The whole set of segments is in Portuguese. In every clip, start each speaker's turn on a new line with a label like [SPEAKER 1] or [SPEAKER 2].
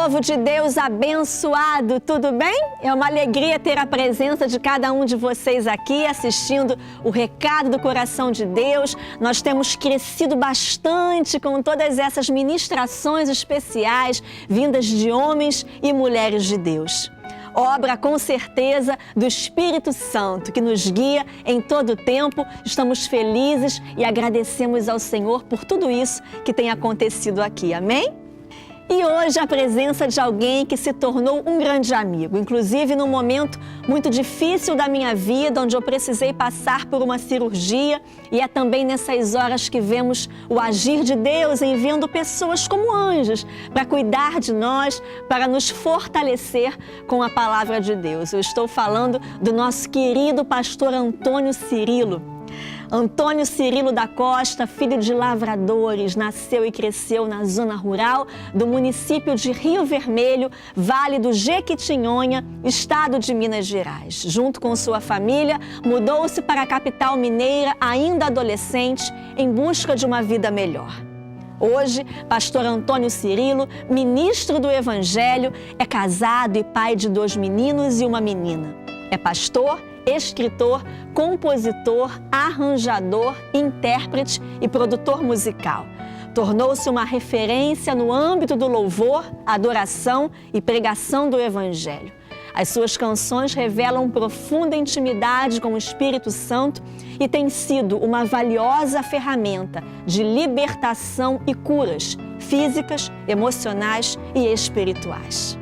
[SPEAKER 1] Povo de Deus abençoado, tudo bem? É uma alegria ter a presença de cada um de vocês aqui assistindo o Recado do Coração de Deus. Nós temos crescido bastante com todas essas ministrações especiais vindas de homens e mulheres de Deus. Obra, com certeza, do Espírito Santo, que nos guia em todo o tempo. Estamos felizes e agradecemos ao Senhor por tudo isso que tem acontecido aqui. Amém? E hoje a presença de alguém que se tornou um grande amigo, inclusive num momento muito difícil da minha vida, onde eu precisei passar por uma cirurgia, e é também nessas horas que vemos o agir de Deus enviando pessoas como anjos para cuidar de nós, para nos fortalecer com a palavra de Deus. Eu estou falando do nosso querido pastor Antônio Cirilo. Antônio Cirilo da Costa, filho de lavradores, nasceu e cresceu na zona rural do município de Rio Vermelho, Vale do Jequitinhonha, estado de Minas Gerais. Junto com sua família, mudou-se para a capital mineira ainda adolescente, em busca de uma vida melhor. Hoje, pastor Antônio Cirilo, ministro do Evangelho, é casado e pai de 2 meninos e uma menina. É pastor, escritor, compositor, arranjador, intérprete e produtor musical. Tornou-se uma referência no âmbito do louvor, adoração e pregação do Evangelho. As suas canções revelam profunda intimidade com o Espírito Santo e têm sido uma valiosa ferramenta de libertação e curas físicas, emocionais e espirituais.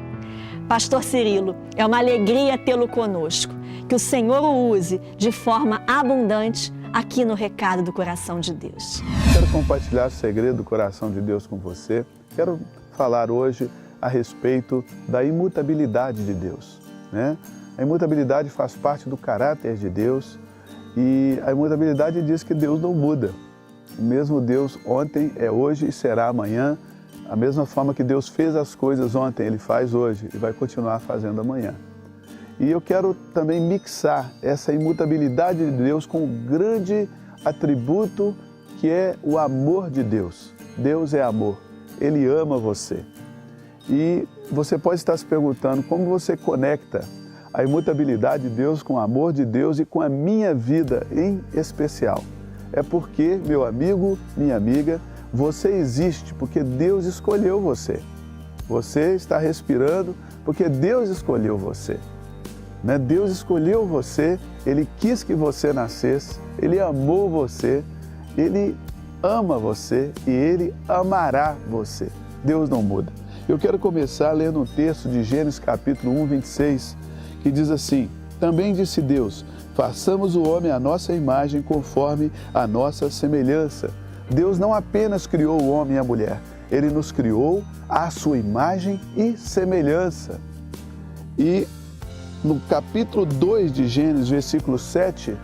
[SPEAKER 1] Pastor Cirilo, é uma alegria tê-lo conosco. Que o Senhor o use de forma abundante aqui no Recado do Coração de Deus.
[SPEAKER 2] Quero compartilhar o segredo do coração de Deus com você. Quero falar hoje a respeito da imutabilidade de Deus, né? A imutabilidade faz parte do caráter de Deus e a imutabilidade diz que Deus não muda. O mesmo Deus ontem é hoje e será amanhã. A mesma forma que Deus fez as coisas ontem, Ele faz hoje e vai continuar fazendo amanhã. E eu quero também mixar essa imutabilidade de Deus com um grande atributo que é o amor de Deus. Deus é amor, Ele ama você. E você pode estar se perguntando como você conecta a imutabilidade de Deus com o amor de Deus e com a minha vida em especial. É porque, meu amigo, minha amiga, você existe porque Deus escolheu você. Você está respirando porque Deus escolheu você. Deus escolheu você, Ele quis que você nascesse, Ele amou você, Ele ama você e Ele amará você. Deus não muda. Eu quero começar lendo um texto de Gênesis capítulo 1, 26, que diz assim: Também disse Deus, façamos o homem à nossa imagem conforme a nossa semelhança. Deus não apenas criou o homem e a mulher, Ele nos criou à sua imagem e semelhança. E no capítulo 2 de Gênesis, versículo 7,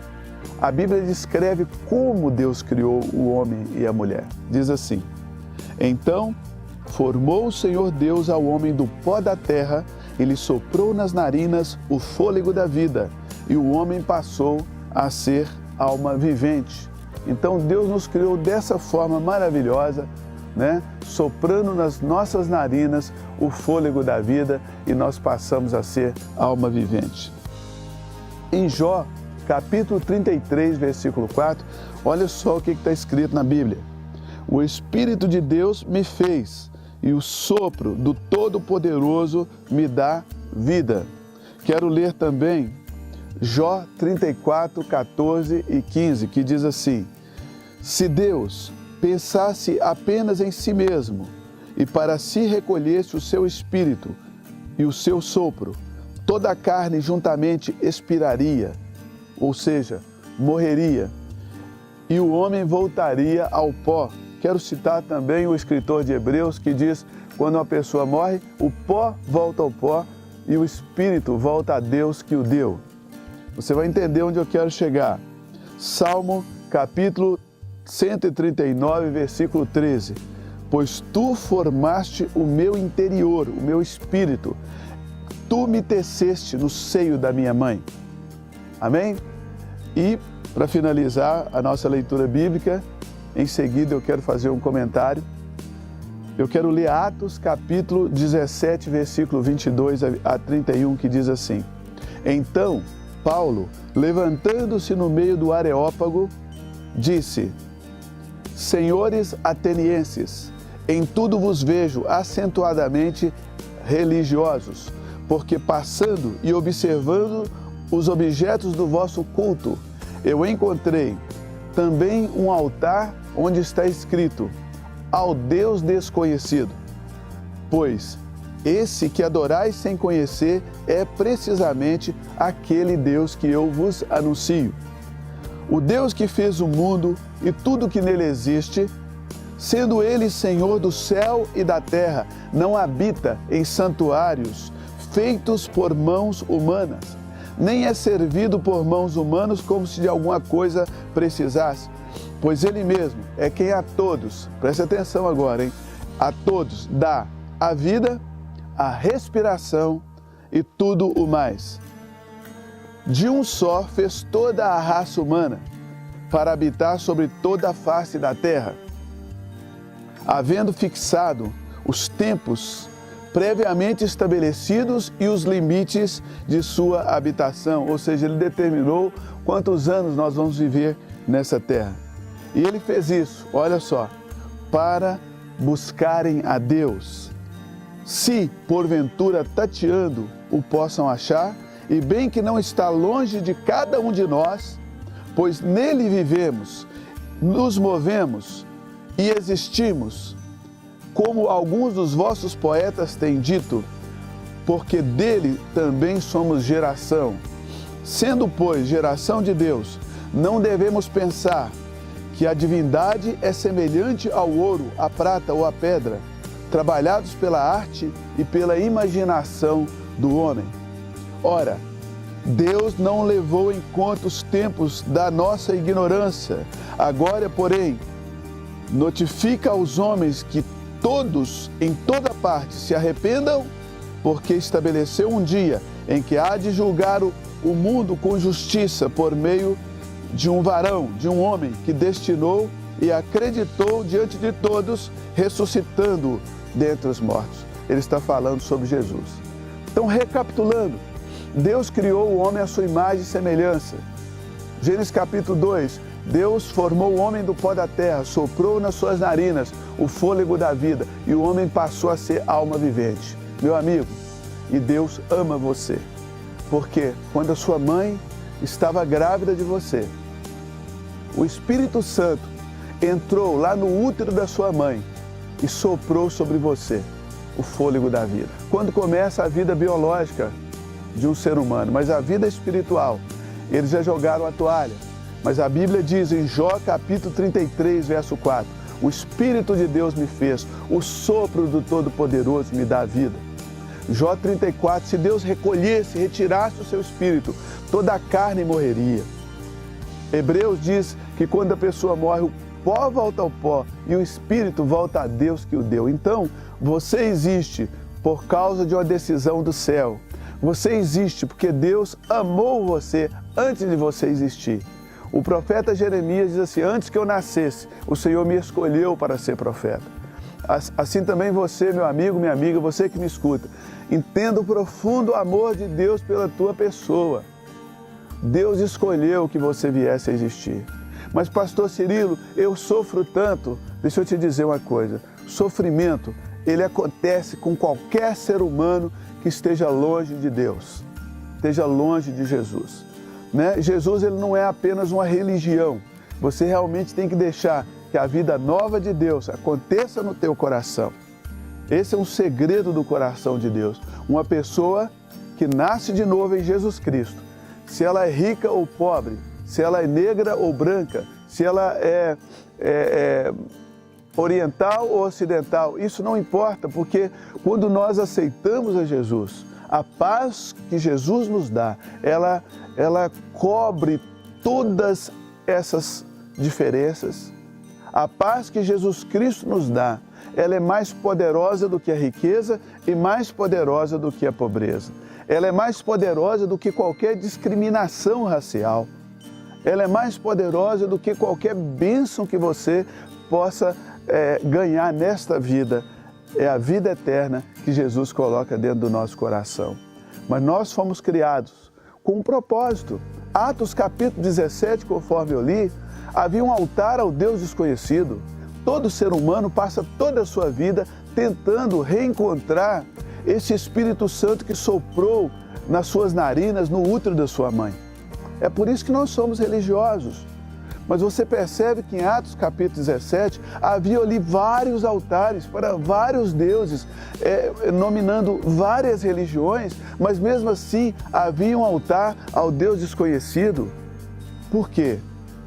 [SPEAKER 2] a Bíblia descreve como Deus criou o homem e a mulher. Diz assim: Então formou o Senhor Deus ao homem do pó da terra, e lhe soprou nas narinas o fôlego da vida, e o homem passou a ser alma vivente. Então Deus nos criou dessa forma maravilhosa, soprando nas nossas narinas o fôlego da vida e nós passamos a ser alma vivente. Em Jó, capítulo 33, versículo 4, olha só o que está escrito na Bíblia. O Espírito de Deus me fez e o sopro do Todo-Poderoso me dá vida. Quero ler também Jó 34, 14 e 15, que diz assim: Se Deus pensasse apenas em si mesmo e para si recolhesse o seu espírito e o seu sopro, toda a carne juntamente expiraria, ou seja, morreria, e o homem voltaria ao pó. Quero citar também o escritor de Hebreus que diz: quando uma pessoa morre, o pó volta ao pó e o espírito volta a Deus que o deu. Você vai entender onde eu quero chegar. Salmo capítulo 139, versículo 13. Pois tu formaste o meu interior, o meu espírito. Tu me teceste no seio da minha mãe. Amém? E, para finalizar a nossa leitura bíblica, em seguida eu quero fazer um comentário. Eu quero ler Atos capítulo 17, versículo 22 a 31, que diz assim: Então Paulo, levantando-se no meio do Areópago, disse: Senhores atenienses, em tudo vos vejo acentuadamente religiosos, porque passando e observando os objetos do vosso culto, eu encontrei também um altar onde está escrito: ao Deus desconhecido. Pois esse que adorais sem conhecer é precisamente aquele Deus que eu vos anuncio. O Deus que fez o mundo e tudo que nele existe, sendo ele Senhor do céu e da terra, não habita em santuários feitos por mãos humanas, nem é servido por mãos humanas como se de alguma coisa precisasse, pois ele mesmo é quem a todos, preste atenção agora, hein? A todos dá a vida, a respiração e tudo o mais. De um só fez toda a raça humana para habitar sobre toda a face da terra, havendo fixado os tempos previamente estabelecidos e os limites de sua habitação, ou seja, ele determinou quantos anos nós vamos viver nessa terra. E ele fez isso, olha só, para buscarem a Deus, se porventura tateando o possam achar, e bem que não está longe de cada um de nós, pois nele vivemos, nos movemos e existimos, como alguns dos vossos poetas têm dito, porque dele também somos geração. Sendo, pois, geração de Deus, não devemos pensar que a divindade é semelhante ao ouro, à prata ou à pedra, trabalhados pela arte e pela imaginação do homem. Ora, Deus não levou em conta os tempos da nossa ignorância. Agora, porém, notifica aos homens que todos, em toda parte, se arrependam, porque estabeleceu um dia em que há de julgar o mundo com justiça por meio de um varão, de um homem que destinou e acreditou diante de todos, ressuscitando dentre os mortos. Ele está falando sobre Jesus. Então, recapitulando, Deus criou o homem à sua imagem e semelhança. Gênesis capítulo 2, Deus formou o homem do pó da terra, soprou nas suas narinas o fôlego da vida e o homem passou a ser alma vivente. Meu amigo, e Deus ama você, porque quando a sua mãe estava grávida de você, o Espírito Santo entrou lá no útero da sua mãe e soprou sobre você o fôlego da vida. Quando começa a vida biológica de um ser humano, mas a vida espiritual, eles já jogaram a toalha. Mas a Bíblia diz em Jó capítulo 33, verso 4, o Espírito de Deus me fez, o sopro do Todo-Poderoso me dá a vida. Jó 34, se Deus recolhesse, retirasse o seu Espírito, toda a carne morreria. Hebreus diz que quando a pessoa morre, o pó volta ao pó e o Espírito volta a Deus que o deu. Então, você existe por causa de uma decisão do céu. Você existe porque Deus amou você antes de você existir. O profeta Jeremias diz assim: antes que eu nascesse, o Senhor me escolheu para ser profeta. Assim também você, meu amigo, minha amiga, você que me escuta, entenda o profundo amor de Deus pela tua pessoa. Deus escolheu que você viesse a existir. Mas, pastor Cirilo, eu sofro tanto. Deixa eu te dizer uma coisa. Sofrimento, ele acontece com qualquer ser humano que esteja longe de Deus, esteja longe de Jesus. Né? Jesus, ele não é apenas uma religião. Você realmente tem que deixar que a vida nova de Deus aconteça no teu coração. Esse é um segredo do coração de Deus. Uma pessoa que nasce de novo em Jesus Cristo, se ela é rica ou pobre, se ela é negra ou branca, se ela é oriental ou ocidental, isso não importa, porque quando nós aceitamos a Jesus, a paz que Jesus nos dá, ela cobre todas essas diferenças. A paz que Jesus Cristo nos dá, ela é mais poderosa do que a riqueza e mais poderosa do que a pobreza. Ela é mais poderosa do que qualquer discriminação racial. Ela é mais poderosa do que qualquer bênção que você possa ganhar nesta vida. é a vida eterna que Jesus coloca dentro do nosso coração. Mas nós fomos criados com um propósito. Atos capítulo 17, conforme eu li, havia um altar ao Deus desconhecido. Todo ser humano passa toda a sua vida tentando reencontrar esse Espírito Santo que soprou nas suas narinas, no útero da sua mãe. É por isso que nós somos religiosos. Mas você percebe que em Atos capítulo 17, havia ali vários altares para vários deuses, nominando várias religiões, mas mesmo assim havia um altar ao Deus desconhecido. Por quê?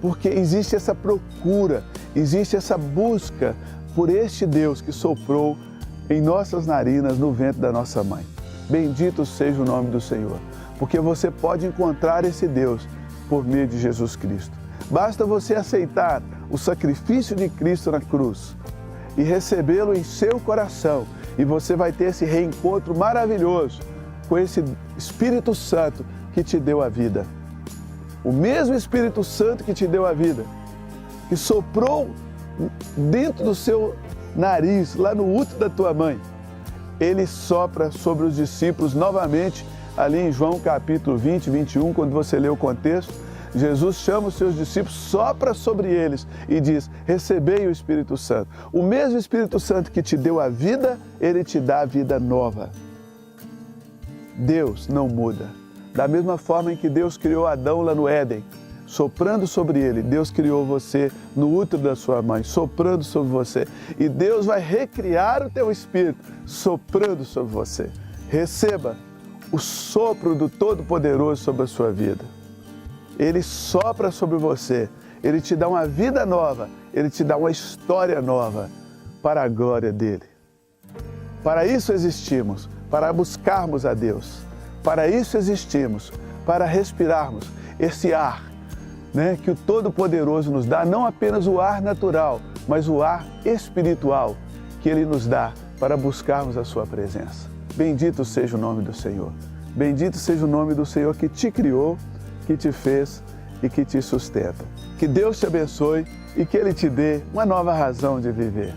[SPEAKER 2] Porque existe essa procura, existe essa busca por este Deus que soprou em nossas narinas, no ventre da nossa mãe. Bendito seja o nome do Senhor, porque você pode encontrar esse Deus por meio de Jesus Cristo. Basta você aceitar o sacrifício de Cristo na cruz e recebê-lo em seu coração, e você vai ter esse reencontro maravilhoso com esse Espírito Santo que te deu a vida. O mesmo Espírito Santo que te deu a vida, que soprou dentro do seu nariz, lá no útero da tua mãe, ele sopra sobre os discípulos novamente, ali em João capítulo 20, 21, quando você lê o contexto. Jesus chama os seus discípulos, sopra sobre eles e diz: recebei o Espírito Santo. O mesmo Espírito Santo que te deu a vida, ele te dá a vida nova. Deus não muda. Da mesma forma em que Deus criou Adão lá no Éden, soprando sobre ele, Deus criou você no útero da sua mãe, soprando sobre você. E Deus vai recriar o teu espírito, soprando sobre você. Receba o sopro do Todo-Poderoso sobre a sua vida. Ele sopra sobre você, ele te dá uma vida nova, ele te dá uma história nova para a glória dele. Para isso existimos, para buscarmos a Deus. Para isso existimos, para respirarmos esse ar, que o Todo-Poderoso nos dá, não apenas o ar natural, mas o ar espiritual que ele nos dá para buscarmos a sua presença. Bendito seja o nome do Senhor. Bendito seja o nome do Senhor que te criou, que te fez e que te sustenta. Que Deus te abençoe e que Ele te dê uma nova razão de viver.